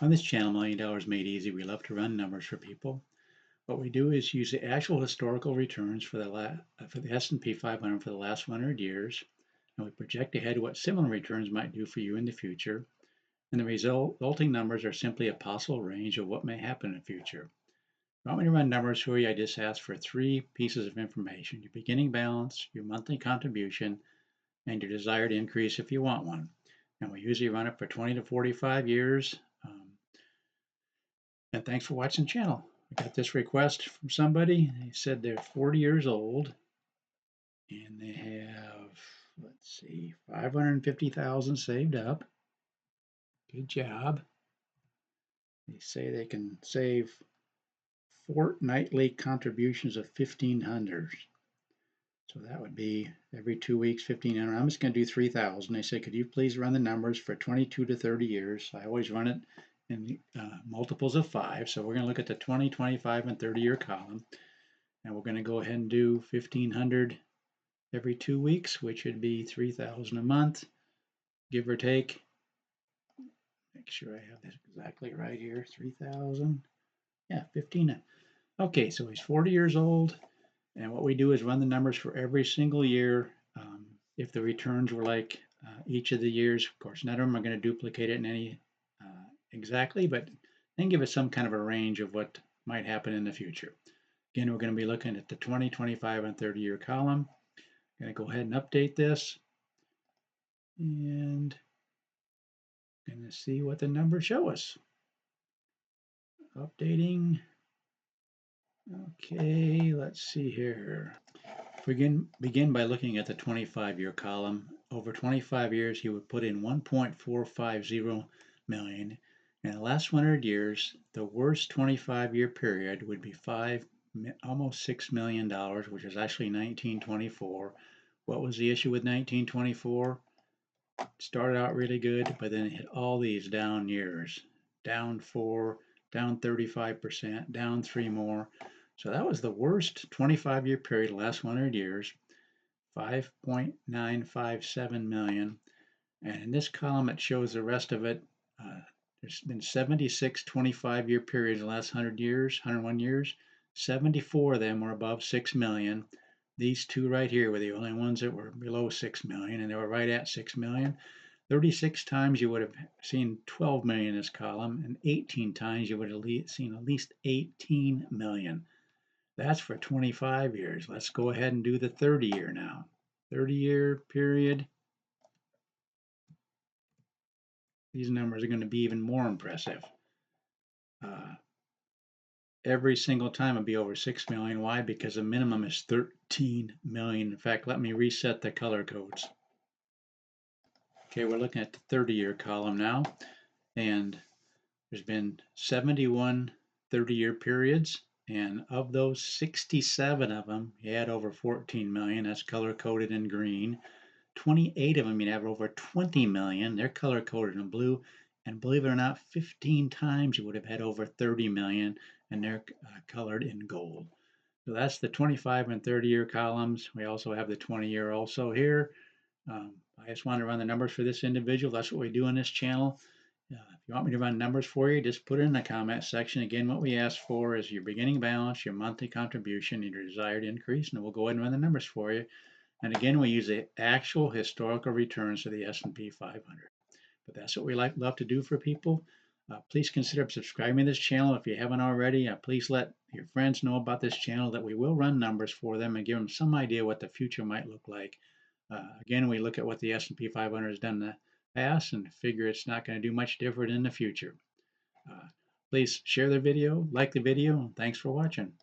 On this channel, $1 Million Made Easy, we love to run numbers for people. What we do is use the actual historical returns for the S&P 500 for the last 100 years, and we project ahead what similar returns might do for you in the future. And the resulting numbers are simply a possible range of what may happen in the future. If you want me to run numbers for you, I just ask for three pieces of information: your beginning balance, your monthly contribution, and your desired increase if you want one. And we usually run it for 20 to 45 years. And thanks for watching the channel. I got this request from somebody. They said they're 40 years old and they have, let's see, 550,000 saved up. Good job. They say they can save fortnightly contributions of 1,500. So that would be every 2 weeks, 1,500. I'm just going to do 3,000. They say, could you please run the numbers for 22 to 30 years? I always run it in multiples of 5. So we're going to look at the 20, 25, and 30-year column. And we're going to go ahead and do 1,500 every 2 weeks, which would be 3,000 a month, give or take. Make sure I have this exactly right here. 3,000. Yeah, 15. Okay, so he's 40 years old. And what we do is run the numbers for every single year. If the returns were like each of the years, of course, none of them are going to duplicate it in any exactly, but then give us some kind of a range of what might happen in the future. Again, we're going to be looking at the 20, 25, and 30-year column. I'm going to go ahead and update this. And going to see what the numbers show us. Updating. Okay, let's see here. Begin by looking at the 25-year column. Over 25 years, he would put in 1.450 million. In the last 100 years, the worst 25-year period would be almost $6 million, which is actually 1924. What was the issue with 1924? Started out really good, but then it hit all these down years. Down 4, down 35%, down 3 more. So that was the worst 25-year period, the last 100 years, 5.957 million. And in this column, it shows the rest of it. There's been 76 25-year periods in the last 100 years, 101 years. 74 of them were above 6 million. These two right here were the only ones that were below 6 million, and they were right at 6 million. 36 times you would have seen 12 million in this column, and 18 times you would have seen at least 18 million. That's for 25 years. Let's go ahead and do the 30-year now. 30-year period. These numbers are going to be even more impressive. Every single time it'll be over 6 million. Why? Because the minimum is 13 million. In fact, let me reset the color codes. Okay, we're looking at the 30-year column now, and there's been 71 30-year periods, and of those, 67 of them you had over 14 million. That's color coded in green. 28 of them you have over 20 million. They're color coded in blue. And believe it or not, 15 times you would have had over 30 million, and they're colored in gold. So that's the 25 and 30-year columns. We also have the 20-year also here. I just want to run the numbers for this individual. That's what we do on this channel. If you want me to run numbers for you, just put it in the comment section. Again, what we ask for is your beginning balance, your monthly contribution, and your desired increase, and we'll go ahead and run the numbers for you. And again, we use the actual historical returns of the S&P 500. But that's what we love to do for people. Please consider subscribing to this channel if you haven't already. Please let your friends know about this channel, that we will run numbers for them and give them some idea what the future might look like. Again, we look at what the S&P 500 has done in the past and figure it's not going to do much different in the future. Please share the video, like the video, and thanks for watching.